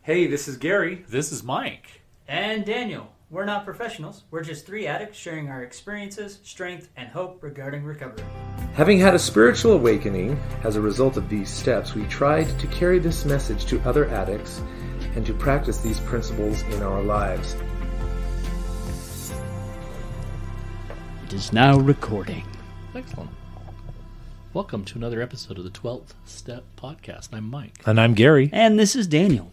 Hey, this is Gary. This is Mike. And Daniel. We're not professionals. We're just three addicts sharing our experiences, strength, and hope regarding recovery. Having had a spiritual awakening as a result of these steps, we tried to carry this message to other addicts and to practice these principles in our lives. It is now recording. Excellent. Welcome to another episode of the 12th Step Podcast. I'm Mike. And I'm Gary. And this is Daniel.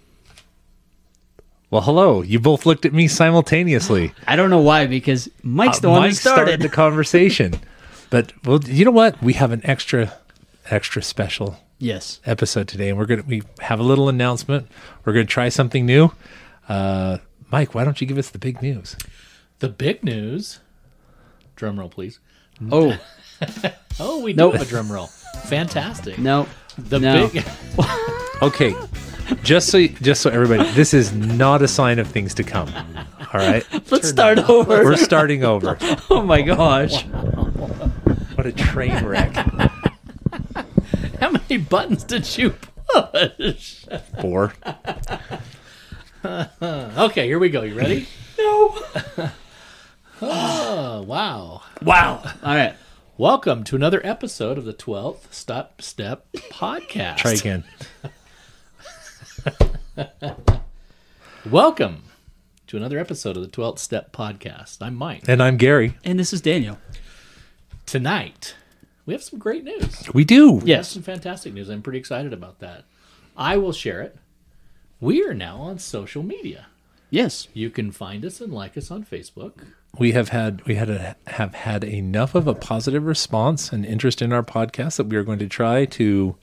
Well, hello. You both looked at me simultaneously. I don't know why, because Mike's the one Mike that started the conversation. But, well, you know what? We have an extra special Yes. episode today, and we have a little announcement. We're going to try something new. Mike, why don't you give us the big news? The big news. Drum roll, please. Oh, Oh, we do Nope. have a drum roll. Fantastic. no. The no. big. Okay, just so everybody, this is not a sign of things to come. All right, Let's start over. we're starting over. Oh my gosh. What a train wreck! How many buttons did you push? 4. Okay, here we go. You ready? No. Oh, wow. Wow. All right. Welcome to another episode of the 12th Step Podcast. Try again. Welcome to another episode of the 12th Step Podcast. I'm Mike. And I'm Gary. And this is Daniel. Tonight, we have some great news. We do. We have Yes. some fantastic news. I'm pretty excited about that. I will share it. We are now on social media. Yes. You can find us and like us on Facebook. We have had enough of a positive response and interest in our podcast that we are going to try to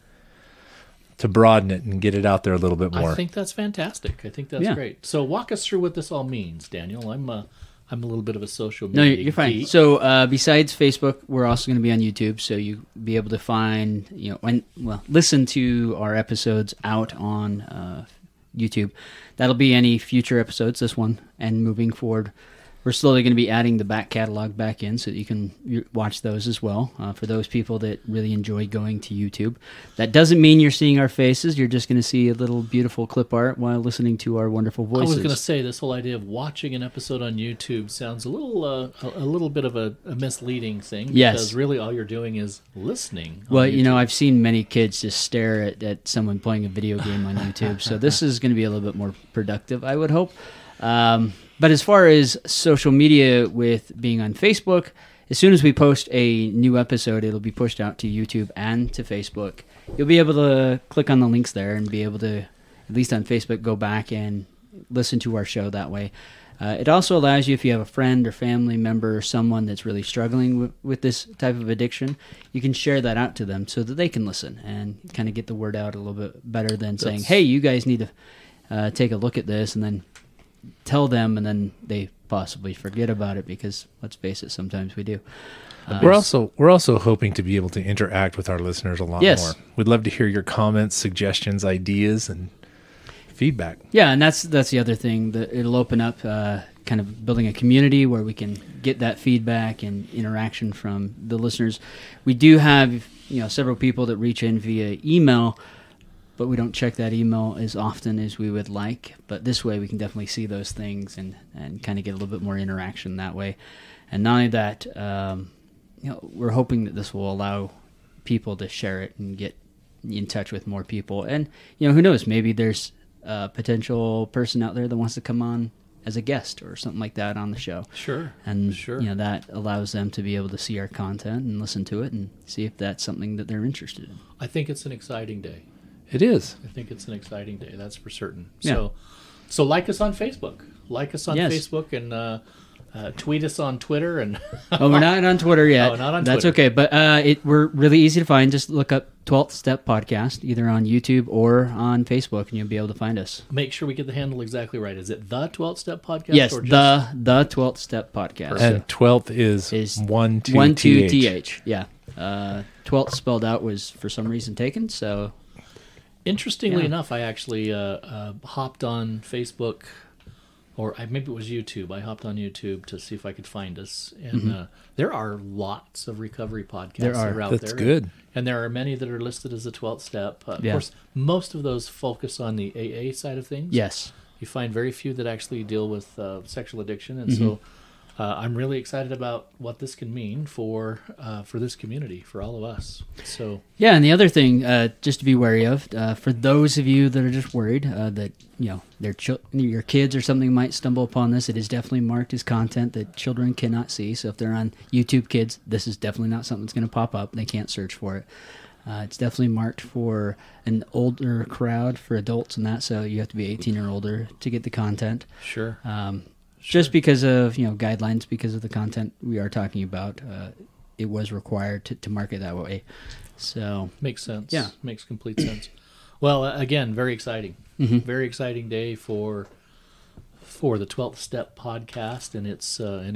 broaden it and get it out there a little bit more. I think that's fantastic. I think that's Yeah. great. So walk us through what this all means, Daniel. I'm a little bit of a social No, media you're fine. geek. So, besides Facebook, we're also going to be on YouTube, so you'll be able to find, listen to our episodes out on YouTube. That'll be any future episodes, this one, and moving forward. We're slowly going to be adding the back catalog back in so that you can watch those as well for those people that really enjoy going to YouTube. That doesn't mean you're seeing our faces. You're just going to see a little beautiful clip art while listening to our wonderful I voices. was going to say this whole idea of watching an episode on YouTube sounds a little bit of a misleading thing. Yes. Because really all you're doing is listening. on Well, YouTube. I've seen many kids just stare at someone playing a video game on YouTube, so this is going to be a little bit more productive, I would hope. But as far as social media with being on Facebook, as soon as we post a new episode, it'll be pushed out to YouTube and to Facebook. You'll be able to click on the links there and be able to, at least on Facebook, go back and listen to our show that way. It also allows you, if you have a friend or family member or someone that's really struggling with this type of addiction, you can share that out to them so that they can listen and kind of get the word out a little bit better than saying, hey, you guys need to take a look at this, and then tell them, and then they possibly forget about it because, let's face it, sometimes we do. We're also hoping to be able to interact with our listeners a lot Yes. more. We'd love to hear your comments, suggestions, ideas, and feedback. Yeah, and that's the other thing, that it'll open up kind of building a community where we can get that feedback and interaction from the listeners. We do have several people that reach in via email, but we don't check that email as often as we would like. But this way we can definitely see those things and kind of get a little bit more interaction that way. And not only that, we're hoping that this will allow people to share it and get in touch with more people. And, who knows, maybe there's a potential person out there that wants to come on as a guest or something like that on the show. Sure. And, Sure. that allows them to be able to see our content and listen to it and see if that's something that they're interested in. I think it's an exciting day. It is. I think it's an exciting day. That's for certain. Yeah. So like us on Facebook. Like us on Yes. Facebook and tweet us on Twitter. And Oh, we're not on Twitter yet. Oh, not on That's Twitter. okay. But we're really easy to find. Just look up 12th Step Podcast, either on YouTube or on Facebook, and you'll be able to find us. make sure we get the handle exactly right. Is it the 12th Step Podcast? Yes, or the 12th Step Podcast. And 12th is Is 1, 2, 1, 2, TH. TH. Yeah. 12th spelled out was for some reason taken, so Interestingly Yeah. enough, I actually hopped on Facebook or maybe it was YouTube. I hopped on YouTube to see if I could find us, and there are lots of recovery podcasts There are. that are out That's there. good. And there are many that are listed as the 12th step. Of Yeah. course, most of those focus on the AA side of things. Yes. You find very few that actually deal with sexual addiction, and so I'm really excited about what this can mean for this community, for all of us. So Yeah, and the other thing, just to be wary of, for those of you that are just worried that your kids or something might stumble upon this, it is definitely marked as content that children cannot see. So if they're on YouTube Kids, this is definitely not something that's going to pop up. They can't search for it. It's definitely marked for an older crowd, for adults and that. So you have to be 18 or older to get the content. sure. Just because of guidelines, because of the content we are talking about, it was required to market that way. So Makes sense. Yeah. Makes complete sense. Well, again, very exciting. Very exciting day for the 12th Step podcast and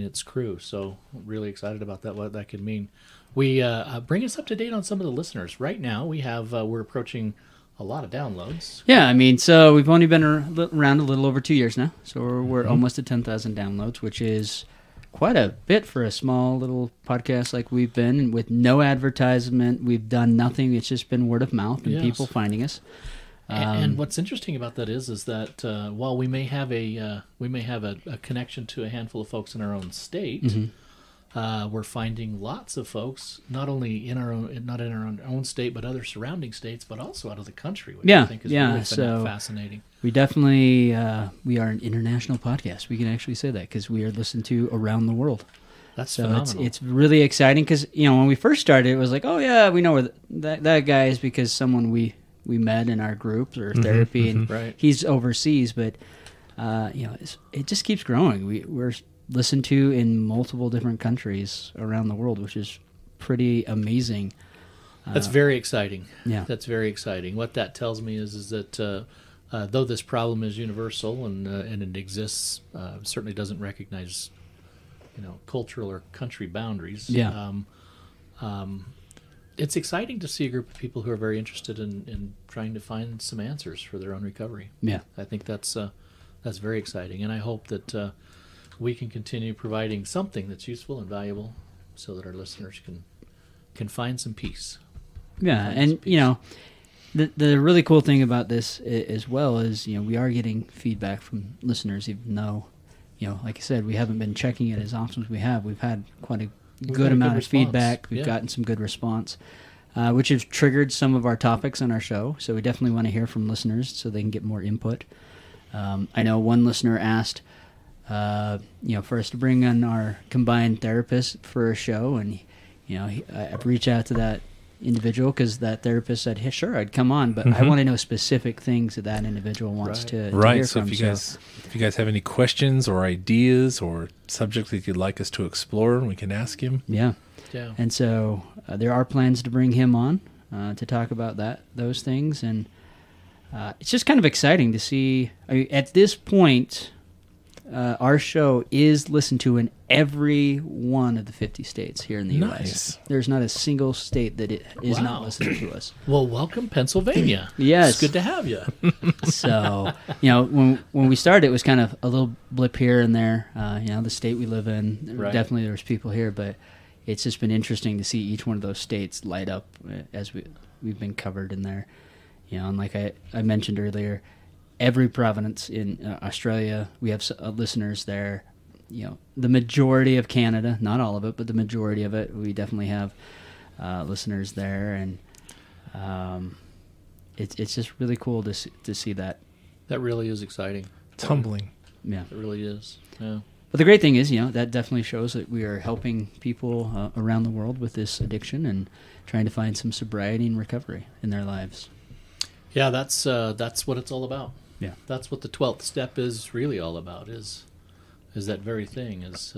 its crew. So really excited about that, what that could mean. We bring us up to date on some of the listeners. Right now, we're approaching a lot of downloads. yeah, I mean, so we've only been around a little over 2 years now. So we're almost at 10,000 downloads, which is quite a bit for a small little podcast like we've been, with no advertisement. We've done nothing. It's just been word of mouth and Yes. people finding us. And what's interesting about that is that while we may have a connection to a handful of folks in our own state, we're finding lots of folks not only not in our own state, but other surrounding states, but also out of the country, which Yeah, I think is yeah, really so- fascinating. We definitely we are an international podcast. We can actually say that because we are listened to around the world. That's So phenomenal. it's really exciting because when we first started, it was like, oh yeah, we know where that guy is because someone we met in our group or therapy, and Right. he's overseas. But it just keeps growing. We're listened to in multiple different countries around the world, which is pretty amazing. That's very exciting. Yeah. That's very exciting. What that tells me is that though this problem is universal and it exists, certainly doesn't recognize cultural or country boundaries. Yeah. It's exciting to see a group of people who are very interested in trying to find some answers for their own recovery. Yeah. I think that's very exciting, and I hope that we can continue providing something that's useful and valuable, so that our listeners can find some peace. Yeah, and the really cool thing about this as well is we are getting feedback from listeners, even though like I said, we haven't been checking it as often as we have. We've had quite a good amount of feedback. We've gotten some good response, which has triggered some of our topics on our show. So we definitely want to hear from listeners so they can get more input. I know one listener asked, for us to bring on our combined therapist for a show, and I reached out to that individual because that therapist said, "Hey, sure, I'd come on, but I want to know specific things that individual wants to hear Right. So from." if you guys have any questions or ideas or subjects that you'd like us to explore, we can ask him. Yeah. Yeah. And so there are plans to bring him on to talk about those things, and it's just kind of exciting to see. At this point, our show is listened to in every one of the 50 states here in the U.S. Nice. There's not a single state that it is not Wow. listening to us. Well, welcome, Pennsylvania. Yes. It's good to have you. So, when we started, it was kind of a little blip here and there. The state we live in, Right. definitely there's people here, but it's just been interesting to see each one of those states light up as we've been covered in there. And like I mentioned earlier, every province in Australia, we have listeners there. The majority of Canada, not all of it, but the majority of it, we definitely have listeners there, and it's just really cool to see that. That really is exciting. It's humbling. Yeah. It really is. Yeah. But the great thing is, that definitely shows that we are helping people around the world with this addiction and trying to find some sobriety and recovery in their lives. Yeah, that's what it's all about. Yeah. That's what the 12th step is really all about, is that very thing, is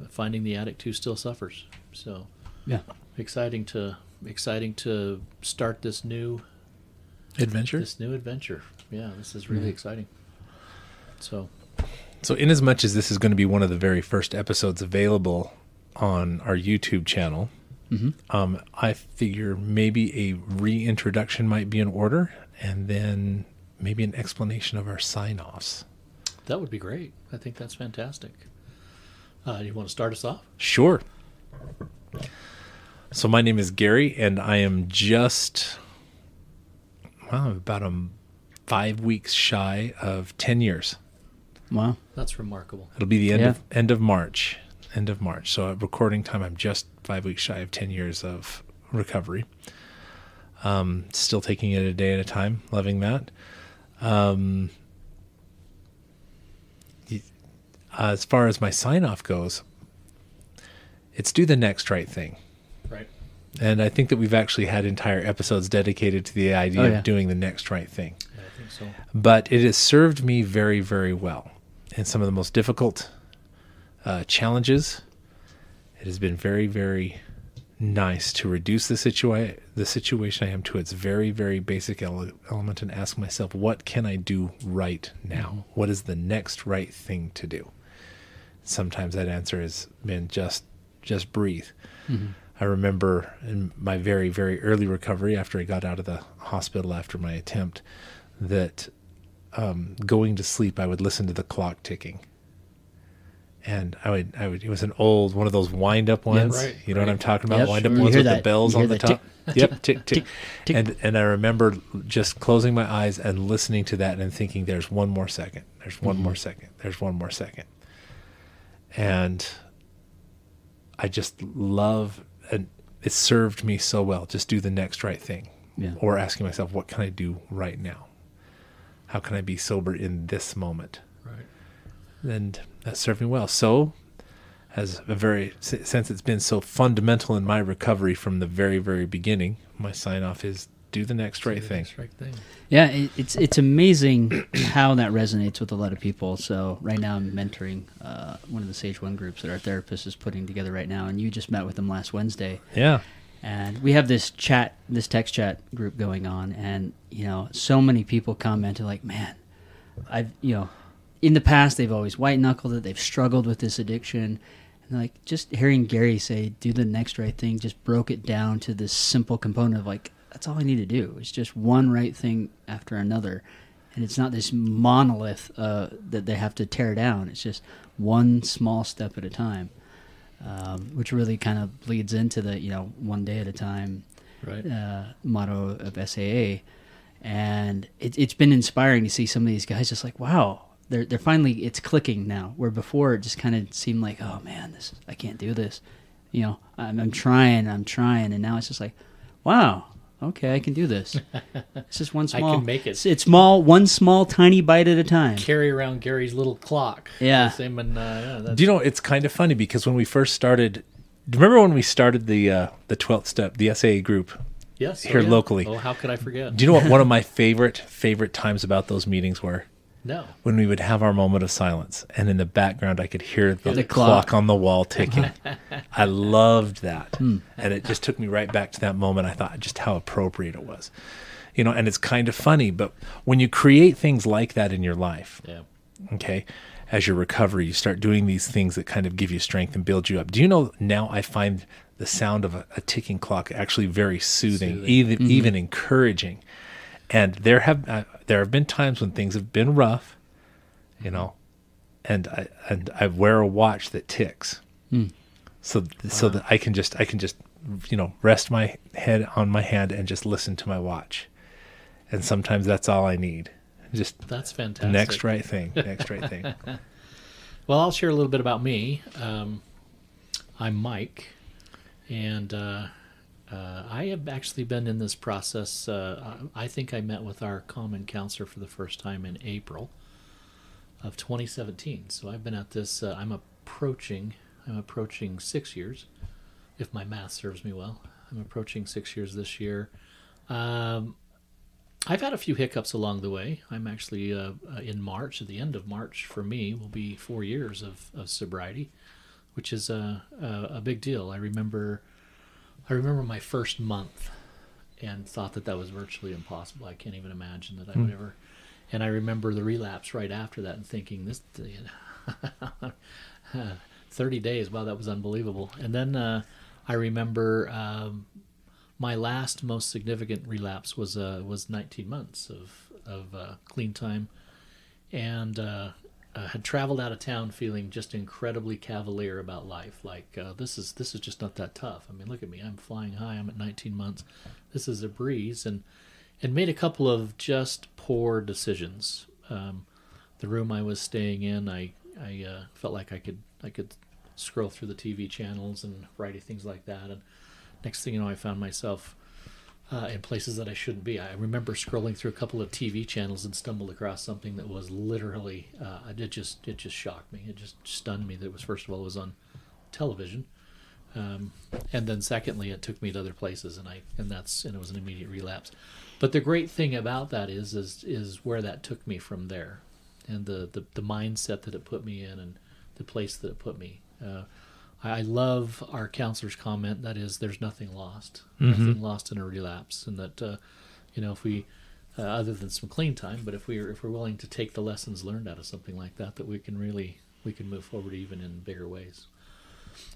finding the addict who still suffers. So Yeah. exciting to start this new Adventure. adventure. Yeah, this is really exciting. So So in as much as this is going to be one of the very first episodes available on our YouTube channel, I figure maybe a reintroduction might be in order, and then maybe an explanation of our sign-offs. That would be great. I think that's fantastic. You want to start us off? Sure. So my name is Gary, and I am just about 5 weeks shy of 10 years. Wow. That's remarkable. It'll be the end of March. End of March. So at recording time, I'm just 5 weeks shy of 10 years of recovery. Still taking it a day at a time. Loving that. As far as my sign-off goes, it's do the next right thing. Right. And I think that we've actually had entire episodes dedicated to the idea of doing the next right thing. Yeah, I think so. But it has served me very, very well in some of the most difficult challenges. It has been very, very nice to reduce the situation I am to its very, very basic element and ask myself, what can I do right now? Mm-hmm. What is the next right thing to do? Sometimes that answer has been just breathe. Mm-hmm. I remember in my very, very early recovery, after I got out of the hospital after my attempt, that going to sleep, I would listen to the clock ticking. And I would. It was an old one of those wind-up ones. Right, you know what I'm talking about? Yep, Wind-up sure. ones with the that. bells on the top. Yep, tick, tick. tick, tick. And I remember just closing my eyes and listening to that and thinking, "There's one more second. There's one more second. There's one more second." And I just love, and it served me so well. Just do the next right thing, or asking myself, "What can I do right now? How can I be sober in this moment?" Right. And that served me well. So, since it's been so fundamental in my recovery from the very, very beginning, my sign off is do the next right thing. Next right thing. Yeah, it's amazing how that resonates with a lot of people. So right now I'm mentoring one of the Sage 1 groups that our therapist is putting together right now, and you just met with them last Wednesday. Yeah. And we have this text chat group going on, and so many people commented like, "Man, in the past they've always white knuckled it, they've struggled with this addiction." And like just hearing Gary say, "Do the next right thing," just broke it down to this simple component of like, that's all I need to do. It's just one right thing after another. And it's not this monolith that they have to tear down. It's just one small step at a time, which really kind of bleeds into the, one day at a time motto of SAA. And it's been inspiring to see some of these guys just like, wow, they're finally, it's clicking now. Where before it just kind of seemed like, oh man, I can't do this. I'm trying. And now it's just like, wow. Okay, I can do this. It's just one small. I can make it. It's small, one small, tiny bite at a time. Carry around Gary's little clock. Yeah. Same and, Do you know, it's kind of funny because when we first started, do you remember when we started the 12th step, the SAA group? Yes. Here locally. Oh, how could I forget? Do you know what one of my favorite times about those meetings were? No. When we would have our moment of silence, and in the background I could hear the clock clock on the wall ticking. I loved that. And it just took me right back to that moment. I thought just how appropriate it was. And it's kind of funny, but when you create things like that in your life, okay, as your recovery, you start doing these things that kind of give you strength and build you up. Do you know now I find the sound of a ticking clock actually very soothing. Even encouraging. And there have been times when things have been rough, and I wear a watch that ticks, so that I can just rest my head on my hand and just listen to my watch, and sometimes that's all I need. Just that's fantastic. Next right thing. Well, I'll share a little bit about me. I'm Mike, and I have actually been in this process. I think I met with our common counselor for the first time in April of 2017. So I've been at this. I'm approaching 6 years, if my math serves me well. I'm approaching 6 years this year. I've had a few hiccups along the way. I'm actually in March. At the end of March, for me, will be 4 years of sobriety, which is a big deal. I remember my first month and thought that was virtually impossible. I can't even imagine that I would ever. And I remember the relapse right after that and thinking, this 30 days, wow, that was unbelievable. And then I remember my last most significant relapse was 19 months of clean time. And had traveled out of town feeling just incredibly cavalier about life. Like, this is just not that tough. I mean, look at me. I'm flying high. I'm at 19 months. This is a breeze. And made a couple of just poor decisions. The room I was staying in, I felt like I could scroll through the TV channels and variety things like that. And next thing you know, I found myself in places that I shouldn't be. I remember scrolling through a couple of TV channels and stumbled across something that was literally it just shocked me. It just stunned me. That it was, first of all, it was on television, and then secondly, it took me to other places, and it was an immediate relapse. But the great thing about that is where that took me from there, and the mindset that it put me in, and the place that it put me. I love our counselor's comment, that is, there's nothing lost. Nothing lost in a relapse. And that, if we, other than some clean time, but if we're willing to take the lessons learned out of something like that, that we can move forward even in bigger ways.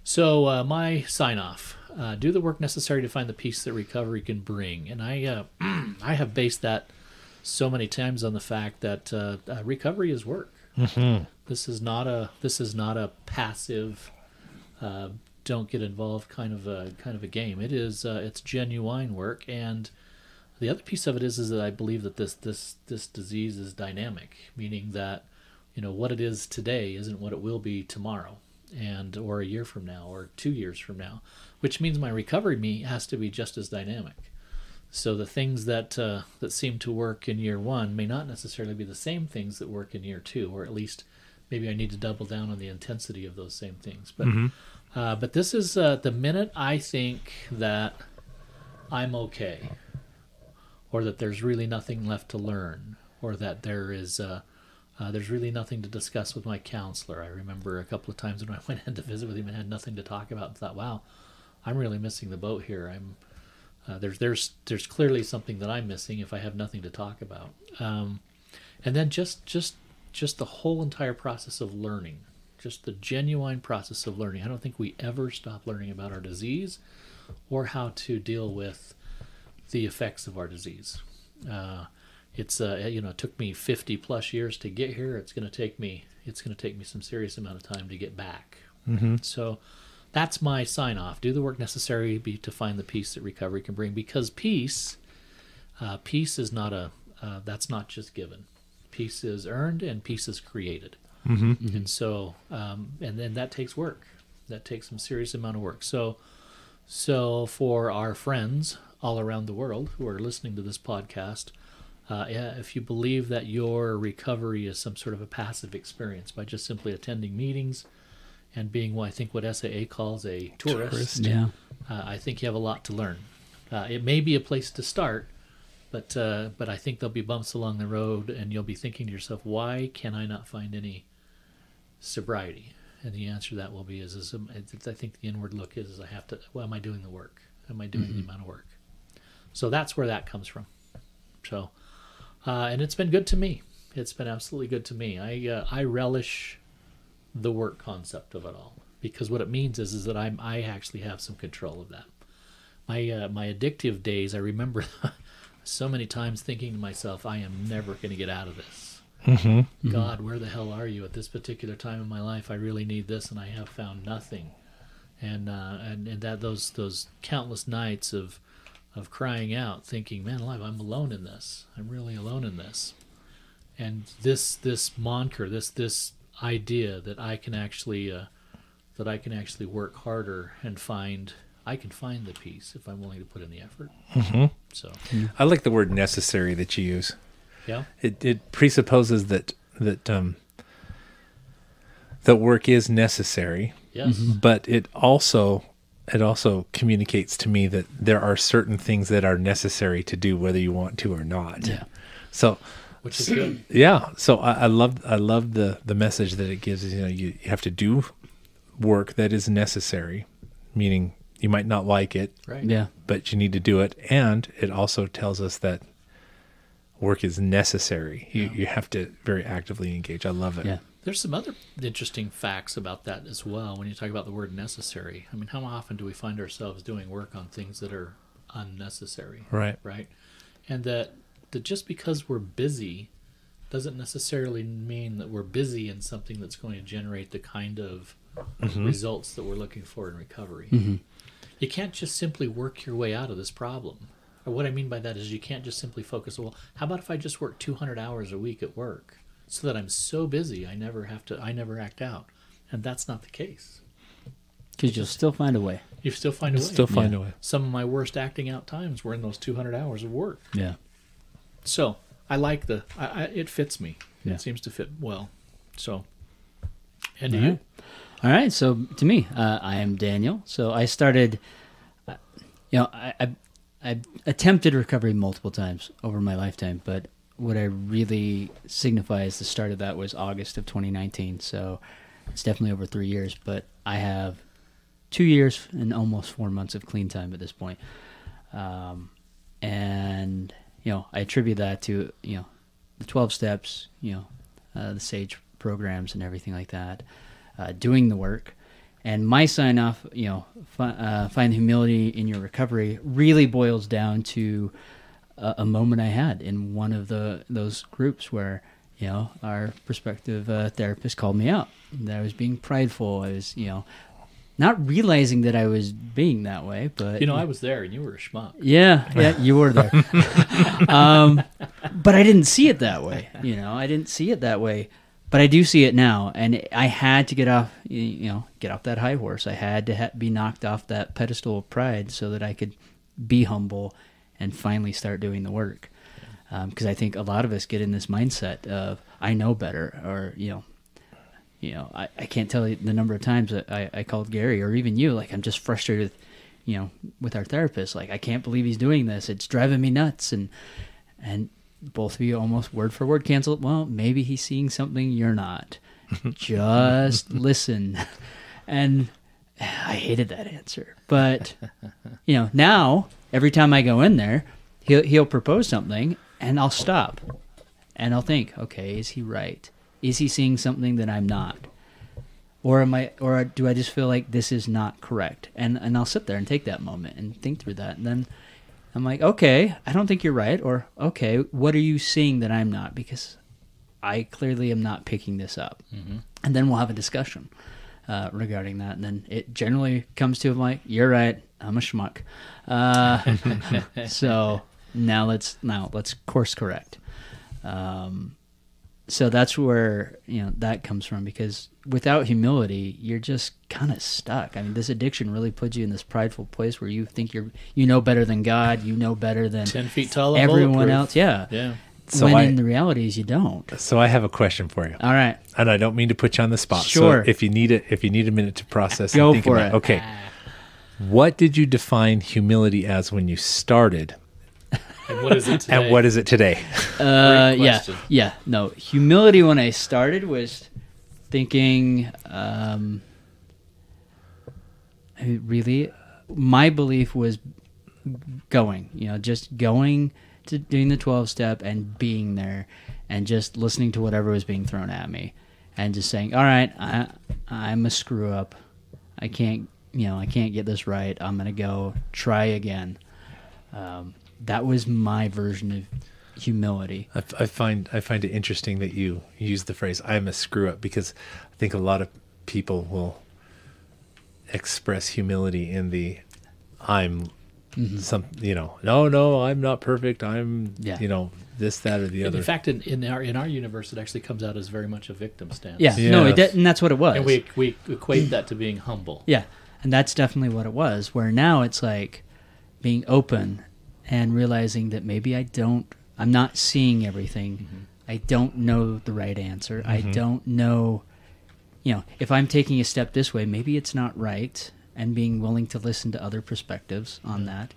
So my sign-off, do the work necessary to find the peace that recovery can bring. And I have based that so many times on the fact that recovery is work. This is not a passive, don't get involved kind of a game. It is it's genuine work, and the other piece of it is that I believe that this disease is dynamic, meaning that what it is today isn't what it will be tomorrow, or a year from now, or 2 years from now, which means my recovery has to be just as dynamic. So the things that seem to work in year 1 may not necessarily be the same things that work in year 2, or at least maybe I need to double down on the intensity of those same things. But this is the minute I think that I'm okay, or that there's really nothing left to learn, or that there's really nothing to discuss with my counselor. I remember a couple of times when I went in to visit with him and had nothing to talk about, and thought, wow, I'm really missing the boat here. There's clearly something that I'm missing if I have nothing to talk about. And then just the whole entire process of learning, just the genuine process of learning. I don't think we ever stop learning about our disease or how to deal with the effects of our disease. It took me 50 plus years to get here. It's going to take me some serious amount of time to get back. So that's my sign off. Do the work necessary to find the peace that recovery can bring, because peace is not that's not just given. Peace is earned and peace is created. And so, and then that takes work. That takes some serious amount of work. So for our friends all around the world who are listening to this podcast, if you believe that your recovery is some sort of a passive experience by just simply attending meetings and being what SAA calls a tourist. I think you have a lot to learn. It may be a place to start, but I think there'll be bumps along the road, and you'll be thinking to yourself, why can I not find any sobriety? And the answer to that will be I think the inward look is I have to, am I doing the work? Am I doing the amount of work? So that's where that comes from. So, and it's been good to me. It's been absolutely good to me. I relish the work concept of it all, because what it means is that I actually have some control of that. My addictive days, I remember so many times thinking to myself, I am never going to get out of this. God, where the hell are you at this particular time in my life? I really need this, and I have found nothing. And that those countless nights of crying out, thinking, man alive, I'm alone in this. I'm really alone in this. And this moniker, this idea that I can actually work harder and I can find the peace if I'm willing to put in the effort. So I like the word necessary that you use. Yeah, it presupposes that work is necessary. Yes, but it also communicates to me that there are certain things that are necessary to do whether you want to or not. Yeah. So, which is good. Yeah. So I love the message that it gives. You have to do work that is necessary, meaning you might not like it, Right. Yeah. but you need to do it. And it also tells us that work is necessary. You have to very actively engage. I love it. Yeah. There's some other interesting facts about that as well when you talk about the word necessary. I mean, how often do we find ourselves doing work on things that are unnecessary? Right. Right? And that just because we're busy doesn't necessarily mean that we're busy in something that's going to generate the kind of results that we're looking for in recovery. You can't just simply work your way out of this problem. Or what I mean by that is you can't just simply focus, well, how about if I just work 200 hours a week at work so that I'm so busy I never act out. And that's not the case. Because you'll still find a way. You still find a way. Still find a way. Some of my worst acting out times were in those 200 hours of work. Yeah. So I like it fits me. Yeah. It seems to fit well. So, and do you? All right. So to me, I am Daniel. So I started, I attempted recovery multiple times over my lifetime, but what I really signify as the start of that was August of 2019. So it's definitely over 3 years, but I have 2 years and almost 4 months of clean time at this point. And, I attribute that to, the 12 steps, the SAGE programs and everything like that, doing the work. And my sign off, find humility in your recovery really boils down to a moment I had in one of those groups where, our prospective therapist called me out. That I was being prideful. I was, not realizing that I was being that way, but I was there and you were a schmuck. Yeah, you were there. But I didn't see it that way. I didn't see it that way. But I do see it now, and I had to get off that high horse. I had to be knocked off that pedestal of pride so that I could be humble and finally start doing the work. Because I think a lot of us get in this mindset of I know better, or I can't tell you the number of times that I called Gary or even you, like I'm just frustrated, with our therapist. Like I can't believe he's doing this. It's driving me nuts, and both of you almost word for word canceled. Well, maybe he's seeing something you're not. Just listen. And I hated that answer. But, now every time I go in there, he'll propose something and I'll stop. And I'll think, okay, is he right? Is he seeing something that I'm not? Or do I just feel like this is not correct? And I'll sit there and take that moment and think through that. And then I'm like, okay, I don't think you're right. Or, okay, what are you seeing that I'm not? Because I clearly am not picking this up. Mm-hmm. And then we'll have a discussion regarding that. And then it generally comes to, like, you're right, I'm a schmuck. So now let's course correct. So that's where, that comes from, because without humility, you're just kind of stuck. I mean, this addiction really puts you in this prideful place where you think you know better than God, you know better than 10 feet tall, everyone else. Yeah. Yeah. So in the reality is you don't. So I have a question for you. All right. And I don't mean to put you on the spot. Sure. So if you need a minute to process Go and think for about it. Okay. What did you define humility as when you started? And what is it today? And what is it today? Great question. Yeah. No, humility when I started was thinking, really, my belief was just going to doing the 12-step and being there and just listening to whatever was being thrown at me and just saying, all right, I'm a screw up. I can't get this right. I'm going to go try again. That was my version of humility. I find it interesting that you use the phrase "I'm a screw up," because I think a lot of people will express humility in the "I'm no, I'm not perfect. I'm this, that, or the other." In fact, in our universe, it actually comes out as very much a victim stance. Yeah. No, and that's what it was. And we equate that to being humble. Yeah, and that's definitely what it was. Where now it's like being open and realizing that maybe I'm not seeing everything. Mm-hmm. I don't know the right answer. Mm-hmm. I don't know, if I'm taking a step this way, maybe it's not right, and being willing to listen to other perspectives on that,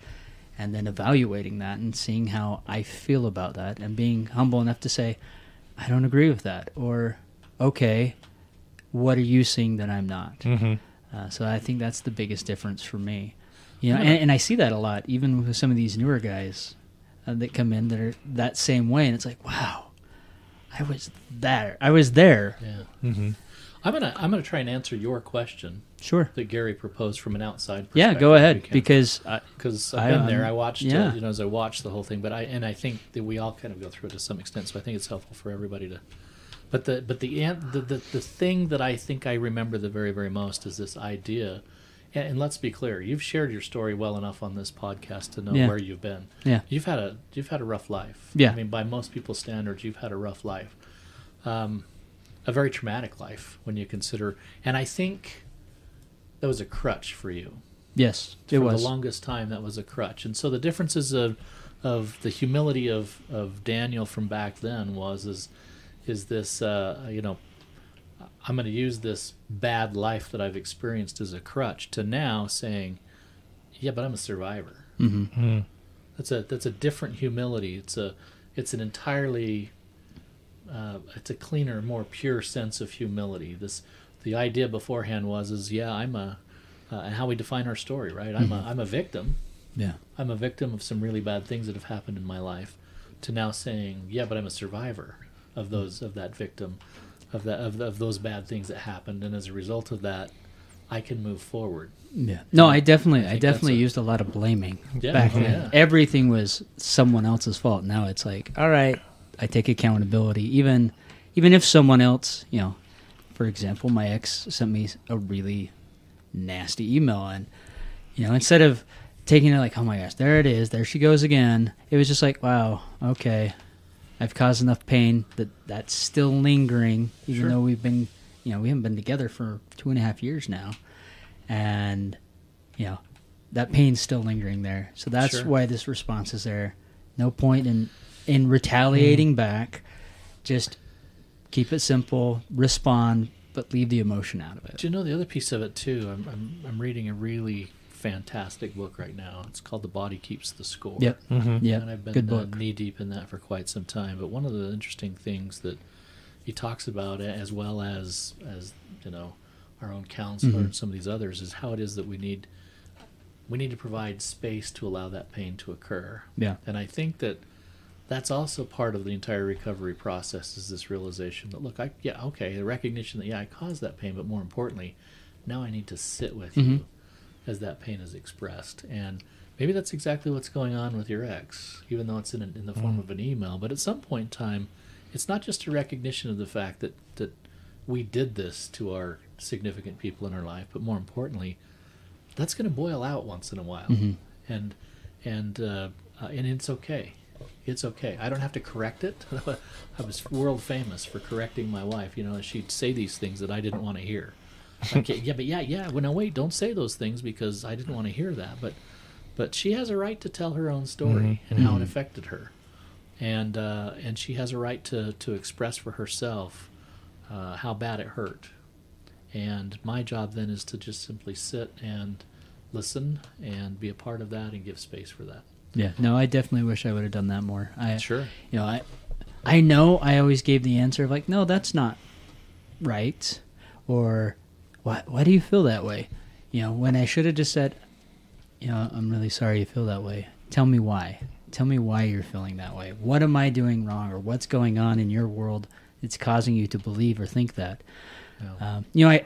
and then evaluating that and seeing how I feel about that, and being humble enough to say, I don't agree with that, or, okay, what are you seeing that I'm not? Mm-hmm. So I think that's the biggest difference for me. And I see that a lot, even with some of these newer guys that come in that are that same way, and it's like, wow, I was there. Yeah. Mm-hmm. I'm gonna try and answer your question Sure. that Gary proposed from an outside Yeah, perspective. go ahead, if we can. because Because I, I've been there. I watched yeah. it, as I watched the whole thing. But I think that we all kind of go through it to some extent. So I think it's helpful for everybody to. But the thing that I think I remember the very, very most is this idea. And let's be clear, you've shared your story well enough on this podcast to know Yeah. where you've been. Yeah. You've had a rough life. Yeah. I mean, by most people's standards, you've had a rough life. A very traumatic life when you consider, and I think that was a crutch for you. Yes, it For was. the longest time, that was a crutch. And so the differences of the humility of Daniel from back then is this, I'm going to use this bad life that I've experienced as a crutch to now saying, yeah, but I'm a survivor. Mm-hmm. That's a different humility. It's an entirely it's a cleaner, more pure sense of humility. The idea beforehand was I'm a and how we define our story, right? I'm a victim. Yeah. I'm a victim of some really bad things that have happened in my life. To now saying, yeah, but I'm a survivor of that victim, of those bad things that happened, and as a result of that, I can move forward. Yeah. No, I definitely that's used a lot of blaming Yeah, back then. yeah. Everything was someone else's fault. Now it's like, all right, I take accountability. Even if someone else, for example, my ex sent me a really nasty email, and instead of taking it like, oh my gosh, there it is, there she goes again, it was just like, wow, okay, I've caused enough pain that's still lingering, even Sure. though we've been, we haven't been together for 2.5 years now, and that pain's still lingering there. So that's Sure. why this response is there. No point in retaliating back. Just keep it simple, respond, but leave the emotion out of it. Do you know the other piece of it too? I'm reading a really fantastic book right now. It's called The Body Keeps the Score. Yep. Yep. And I've been Good book. knee deep in that for quite some time. But one of the interesting things that he talks about, as well as our own counselor and some of these others, is how it is that we need to provide space to allow that pain to occur. Yeah. And I think that's also part of the entire recovery process, is this realization that, look, the recognition that, I caused that pain, but more importantly, now I need to sit with you as that pain is expressed. And maybe that's exactly what's going on with your ex, even though it's in the form of an email. But at some point in time, it's not just a recognition of the fact that we did this to our significant people in our life, but more importantly, that's going to boil out once in a while. And it's okay. It's okay. I don't have to correct it. I was world famous for correcting my wife. She'd say these things that I didn't want to hear. Okay, well, no, wait, don't say those things because I didn't want to hear that. But she has a right to tell her own story and how it affected her, and she has a right to express for herself how bad it hurt. And my job then is to just simply sit and listen and be a part of that and give space for that. Yeah. No, I definitely wish I would have done that more. Sure. I know I always gave the answer of like, no, that's not right, or why do you feel that way? When I should have just said, I'm really sorry you feel that way. Tell me why. Tell me why you're feeling that way. What am I doing wrong, or what's going on in your world that's causing you to believe or think that? Yeah.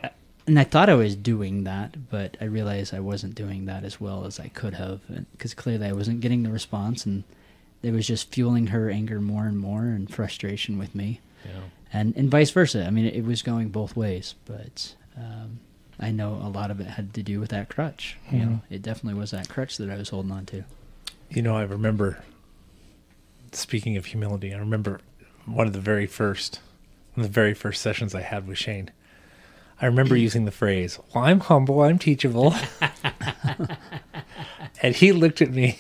I thought I was doing that, but I realized I wasn't doing that as well as I could have, because clearly I wasn't getting the response, and it was just fueling her anger more and more and frustration with me, and vice versa. I mean, it was going both ways, but I know a lot of it had to do with that crutch. It definitely was that crutch that I was holding on to. I remember, speaking of humility, I remember one of the very first sessions I had with Shane. I remember using the phrase, well, I'm humble, I'm teachable. And he looked at me.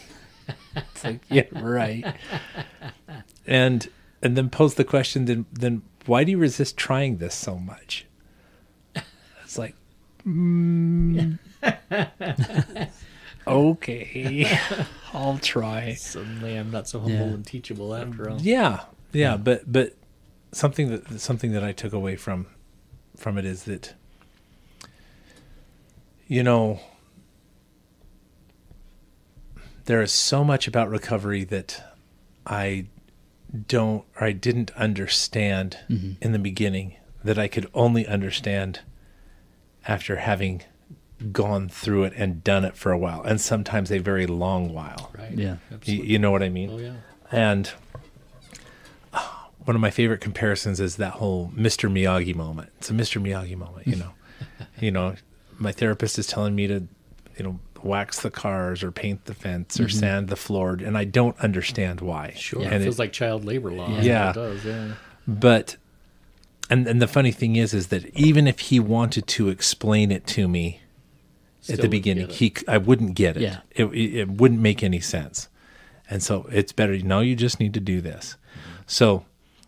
It's like, yeah, right. And then posed the question, then why do you resist trying this so much? It's like, okay, I'll try. Suddenly I'm not so humble and teachable after all. Yeah. But something that I took away from it is that, there is so much about recovery that I didn't understand in the beginning that I could only understand after having gone through it and done it for a while, and sometimes a very long while. Right. Yeah. Absolutely. You know what I mean? Oh yeah. And one of my favorite comparisons is that whole Mr. Miyagi moment. It's a Mr. Miyagi moment, you know. You know, my therapist is telling me to, you know, wax the cars or paint the fence or sand the floor, and I don't understand why. Sure. And It feels like child labor law. Yeah. It does. Yeah. But and the funny thing is that even if he wanted to explain it to me at Still the wouldn't beginning, get I wouldn't get it. Yeah. It wouldn't make any sense. And so it's better, you just need to do this. So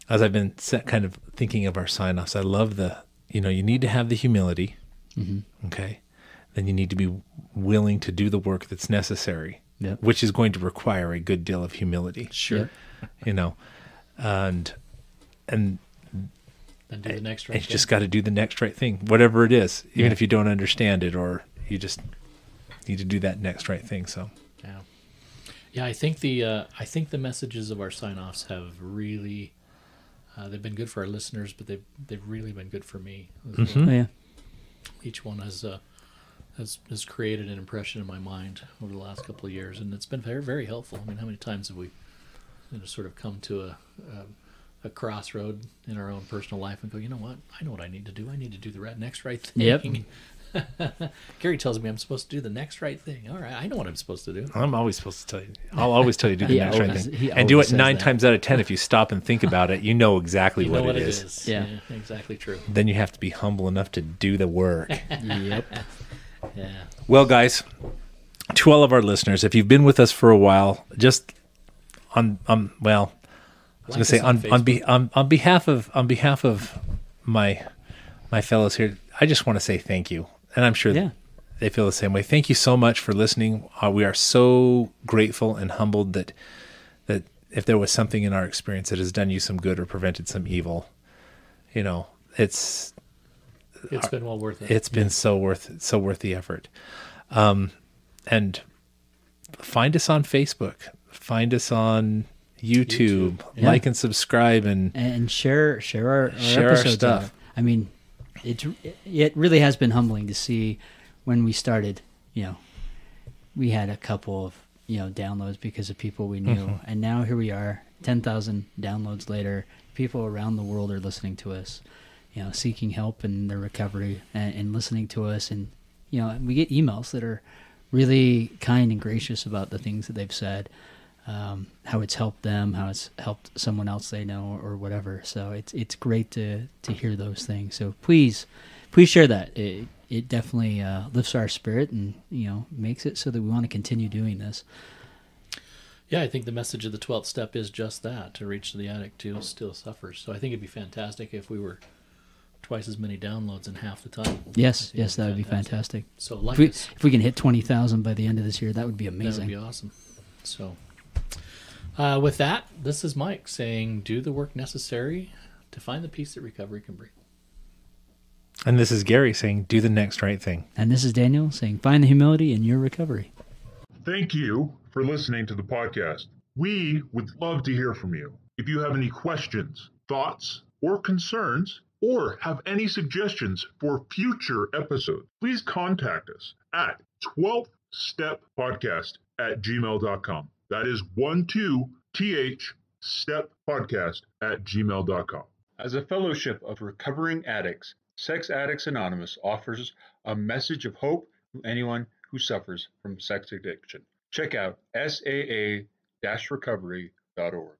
as I've been kind of thinking of our sign-offs, I love you need to have the humility, okay? Then you need to be willing to do the work that's necessary, Yep. which is going to require a good deal of humility, Sure. you know, and Then do the next right you thing. just got to do the next right thing, whatever it is, even Yeah. if you don't understand it, or you just need to do that next right thing. So Yeah. Yeah, I think the messages of our sign-offs have really they've been good for our listeners, but they've really been good for me as well. Oh, yeah. Each one has created an impression in my mind over the last couple of years, and it's been very, very helpful. I mean, how many times have we sort of come to a crossroad in our own personal life and go, you know what? I know what I need to do. I need to do the next right thing. Yep. Gary tells me I'm supposed to do the next right thing. All right, I know what I'm supposed to do. I'm always supposed to tell you. I'll always tell you to do the next right thing, he and do always it says 9 that. times out of 10. If you stop and think about it, you know exactly You know what it is. Yeah. Exactly true. Then you have to be humble enough to do the work. Yep. Yeah. Well, guys, to all of our listeners, if you've been with us for a while, just on well, I was going to say on behalf of my fellows here, I just want to say thank you, and I'm sure Yeah. they feel the same way. Thank you so much for listening. We are so grateful and humbled that if there was something in our experience that has done you some good or prevented some evil, you know, it's Been well worth it. it's been so worth the effort. And find us on Facebook, find us on YouTube. Yeah. Like and subscribe, and share our Share our episodes stuff. out. I mean, it really has been humbling to see when we started. You know, we had a couple of downloads because of people we knew, and now here we are, 10,000 downloads later. People around the world are listening to us, seeking help in their recovery and listening to us, and we get emails that are really kind and gracious about the things that they've said. How it's helped them, how it's helped someone else they know, or whatever. So it's great to hear those things. So please share that. It definitely lifts our spirit and makes it so that we want to continue doing this. Yeah, I think the message of the 12th step is just that, to reach the addict who still suffers. So I think it'd be fantastic if we were twice as many downloads in half the time. Yes, that would be fantastic. So like If we can hit 20,000 by the end of this year, that would be that amazing. would be awesome. So with that, this is Mike saying, do the work necessary to find the peace that recovery can bring. this is Gary saying, do the next right thing. And this is Daniel saying, find the humility in your recovery. Thank you for listening to the podcast. We would love to hear from you. If you have any questions, thoughts, or concerns, or have any suggestions for future episodes, please contact us at 12steppodcast@gmail.com. That is 12th steppodcast@gmail.com. As a fellowship of recovering addicts, Sex Addicts Anonymous offers a message of hope to anyone who suffers from sex addiction. Check out saa-recovery.org.